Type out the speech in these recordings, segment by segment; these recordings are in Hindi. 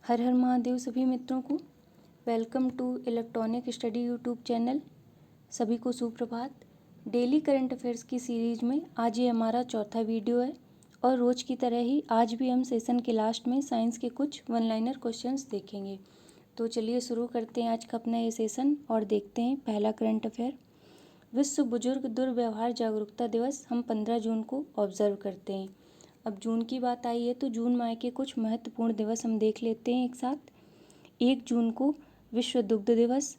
हर हर महादेव सभी मित्रों को। Welcome to electronic study YouTube channel. सभी को सुप्रभात। डेली करंट अफेयर्स की सीरीज में आज ये हमारा चौथा वीडियो है और रोज़ की तरह ही आज भी हम सेशन के लास्ट में साइंस के कुछ वन लाइनर क्वेश्चंस देखेंगे। तो चलिए शुरू करते हैं आज का अपना ये सेशन और देखते हैं पहला करंट अफेयर। विश्व बुजुर्ग दुर्व्यवहार जागरूकता दिवस हम 15 जून को ऑब्जर्व करते हैं। अब जून की बात आई है तो जून माह के कुछ महत्वपूर्ण दिवस हम देख लेते हैं एक साथ। 1 जून को विश्व दुग्ध दिवस,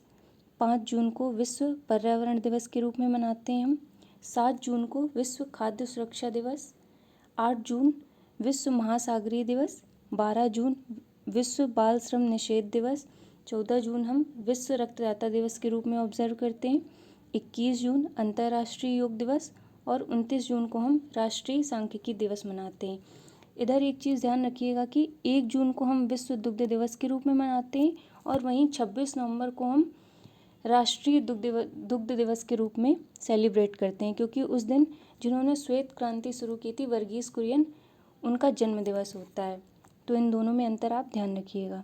5 जून को विश्व पर्यावरण दिवस के रूप में मनाते हैं हम, 7 जून को विश्व खाद्य सुरक्षा दिवस, 8 जून विश्व महासागरीय दिवस, 12 जून विश्व बाल श्रम निषेध दिवस, 14 जून हम विश्व रक्तदाता दिवस के रूप में ऑब्जर्व करते हैं, 21 जून अंतर्राष्ट्रीय योग दिवस और 29 जून को हम राष्ट्रीय सांख्यिकी दिवस मनाते हैं। इधर एक चीज़ ध्यान रखिएगा कि 1 जून को हम विश्व दुग्ध दिवस के रूप में मनाते हैं और वहीं 26 नवंबर को हम राष्ट्रीय दुग्ध दिवस के रूप में सेलिब्रेट करते हैं, क्योंकि उस दिन जिन्होंने श्वेत क्रांति शुरू की थी वर्गीस कुरियन, उनका जन्म दिवस होता है। तो इन दोनों में अंतर आप ध्यान रखिएगा।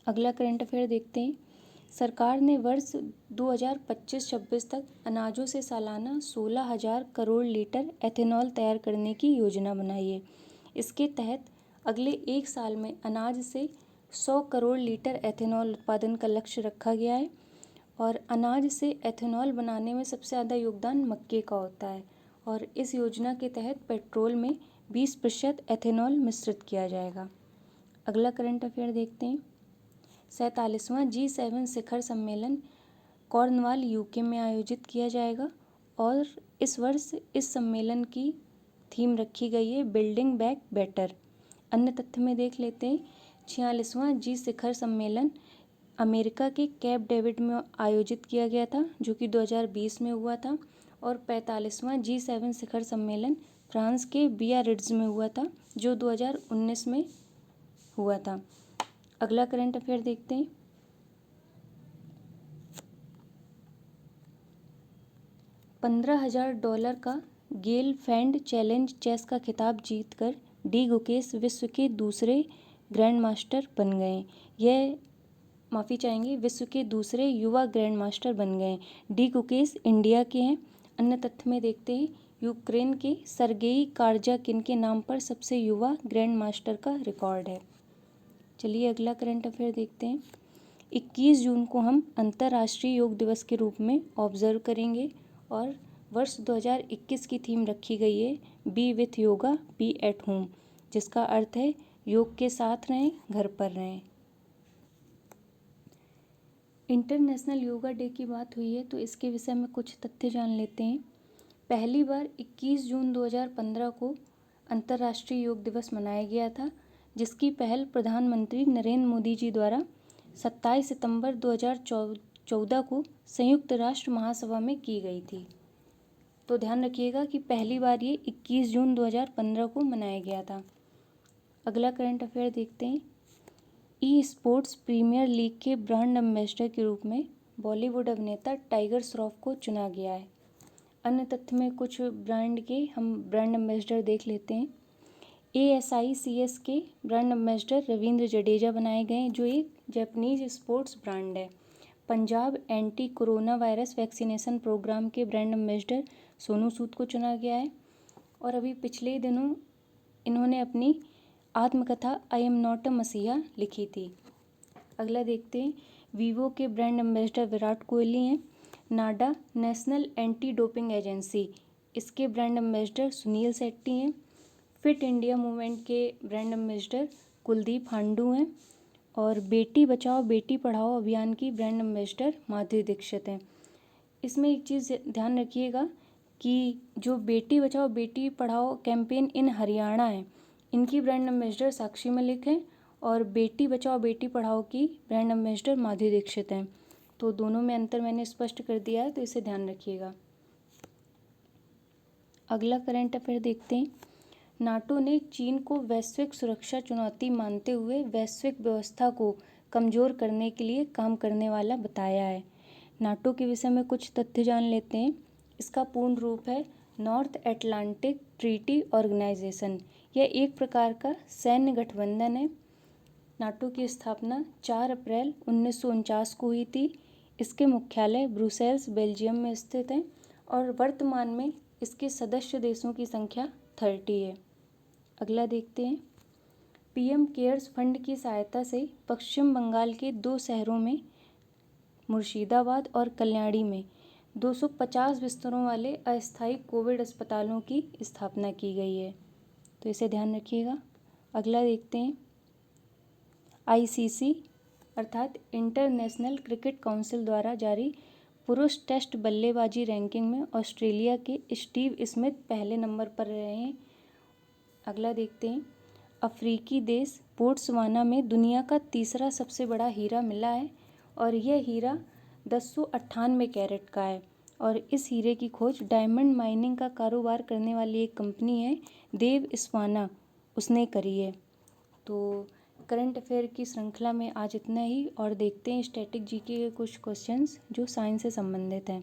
अगला करंट अफेयर देखते हैं। सरकार ने वर्ष 2025-26 तक अनाजों से सालाना 16,000 करोड़ लीटर एथेनॉल तैयार करने की योजना बनाई है। इसके तहत अगले 1 साल में अनाज से 100 करोड़ लीटर एथेनॉल उत्पादन का लक्ष्य रखा गया है और अनाज से एथेनॉल बनाने में सबसे ज़्यादा योगदान मक्के का होता है और इस योजना के तहत पेट्रोल में 20% एथेनॉल मिश्रित किया जाएगा। अगला करंट अफेयर देखते हैं। 47वां G7 शिखर सम्मेलन कॉर्नवाल यूके में आयोजित किया जाएगा और इस वर्ष इस सम्मेलन की थीम रखी गई है बिल्डिंग बैक बेटर। अन्य तथ्य में देख लेते हैं। 46वां G शिखर सम्मेलन अमेरिका के कैप डेविड में आयोजित किया गया था, जो कि 2020 में हुआ था, और 45वां G7 शिखर सम्मेलन फ्रांस के बियारिट्ज में हुआ था, जो 2019 में हुआ था। अगला करंट अफेयर देखते हैं। $15,000 का गेल फैंड चैलेंज चेस का खिताब जीतकर डी गुकेश विश्व के दूसरे ग्रैंड मास्टर बन गए। विश्व के दूसरे युवा ग्रैंड मास्टर बन गए। डी गुकेश इंडिया के हैं। अन्य तथ्य में देखते हैं। यूक्रेन के सरगेई कारजाकिन के नाम पर सबसे युवा ग्रैंड मास्टर का रिकॉर्ड है। चलिए अगला करंट अफेयर देखते हैं। 21 जून को हम अंतर्राष्ट्रीय योग दिवस के रूप में ऑब्जर्व करेंगे और वर्ष 2021 की थीम रखी गई है be with yoga be at home, जिसका अर्थ है योग के साथ रहें, घर पर रहें। इंटरनेशनल योगा डे की बात हुई है तो इसके विषय में कुछ तथ्य जान लेते हैं। पहली बार 21 जून 2015 को अंतर्राष्ट्रीय योग दिवस मनाया गया था, जिसकी पहल प्रधानमंत्री नरेंद्र मोदी जी द्वारा 27 सितंबर 2014 को संयुक्त राष्ट्र महासभा में की गई थी। तो ध्यान रखिएगा कि पहली बार ये 21 जून 2015 को मनाया गया था। अगला करंट अफेयर देखते हैं। ई स्पोर्ट्स प्रीमियर लीग के ब्रांड एम्बेसडर के रूप में बॉलीवुड अभिनेता टाइगर श्रॉफ को चुना गया है। अन्य तथ्य में कुछ ब्रांड के हम ब्रांड एम्बेसडर देख लेते हैं। ASICS के ब्रांड एम्बेसडर रविंद्र जडेजा बनाए गए, जो एक जापानीज स्पोर्ट्स ब्रांड है। Punjab anti corona virus vaccination program के ब्रांड एम्बेसडर सोनू सूद को चुना गया है और अभी पिछले दिनों इन्होंने अपनी आत्मकथा आई एम नॉट अ मसीहा लिखी थी। अगला देखते हैं। वीवो के ब्रांड एम्बेसडर विराट कोहली हैं। नाडा नेशनल एंटी डोपिंग एजेंसी, इसके ब्रांड एम्बेसडर सुनील शेट्टी हैं। फिट इंडिया मूवमेंट के ब्रांड एम्बेसडर कुलदीप हांडू हैं और बेटी बचाओ बेटी पढ़ाओ अभियान की ब्रांड एम्बेसडर माधुरी दीक्षित हैं। इसमें एक चीज़ ध्यान रखिएगा कि जो बेटी बचाओ बेटी पढ़ाओ कैंपेन इन हरियाणा है, इनकी ब्रांड एम्बेसडर साक्षी मलिक हैं और बेटी बचाओ बेटी पढ़ाओ की ब्रांड एम्बेसडर माधुरी दीक्षित हैं। तो दोनों में अंतर मैंने स्पष्ट कर दिया है, तो इसे ध्यान रखिएगा। अगला करंट अफेयर देखते हैं। नाटो ने चीन को वैश्विक सुरक्षा चुनौती मानते हुए वैश्विक व्यवस्था को कमज़ोर करने के लिए काम करने वाला बताया है। नाटो के विषय में कुछ तथ्य जान लेते हैं। इसका पूर्ण रूप है नॉर्थ एटलांटिक ट्रीटी ऑर्गेनाइजेशन। यह एक प्रकार का सैन्य गठबंधन है नाटो की स्थापना 4 अप्रैल 1949 को हुई थी। इसके मुख्यालय ब्रुसेल्स बेल्जियम में स्थित है और वर्तमान में इसके सदस्य देशों की संख्या 30 है। अगला देखते हैं। पीएम केयर्स फंड की सहायता से पश्चिम बंगाल के 2 शहरों में मुर्शिदाबाद और कल्याणी में 250 बिस्तरों वाले अस्थायी कोविड अस्पतालों की स्थापना की गई है, तो इसे ध्यान रखिएगा। अगला देखते हैं। आईसीसी अर्थात इंटरनेशनल क्रिकेट काउंसिल द्वारा जारी पुरुष टेस्ट बल्लेबाजी रैंकिंग में ऑस्ट्रेलिया के स्टीव स्मिथ पहले नंबर पर रहे हैं। अगला देखते हैं। अफ्रीकी देश बोट्सवाना में दुनिया का तीसरा सबसे बड़ा हीरा मिला है और यह हीरा 1098 कैरेट का है और इस हीरे की खोज डायमंड माइनिंग का कारोबार करने वाली एक कंपनी है देव स्वाना, उसने करी है। तो करंट अफेयर की श्रृंखला में आज इतना ही और देखते हैं स्टैटिक जीके के कुछ क्वेश्चंस जो साइंस से संबंधित हैं।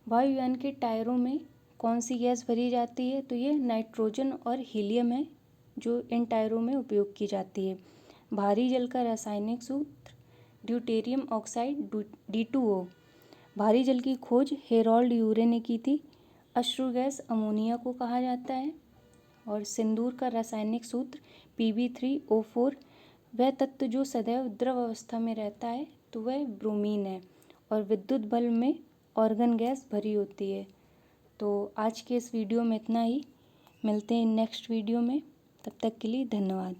वायुयान के टायरों में कौन सी गैस भरी जाती है? तो ये नाइट्रोजन और हीलियम है जो इन टायरों में उपयोग की जाती है। भारी जल का रासायनिक सूत्र ड्यूटेरियम ऑक्साइड D2O। भारी जल की खोज हेरोल्ड यूरे ने की थी। अश्रु गैस अमोनिया को कहा जाता है। और सिंदूर का रासायनिक सूत्र Pb3O4। वह तत्व जो सदैव द्रव अवस्था में रहता है तो वह ब्रोमीन है। और विद्युत बल्ब में ऑर्गन गैस भरी होती है। तो आज के इस वीडियो में इतना ही। मिलते हैं नेक्स्ट वीडियो में, तब तक के लिए धन्यवाद।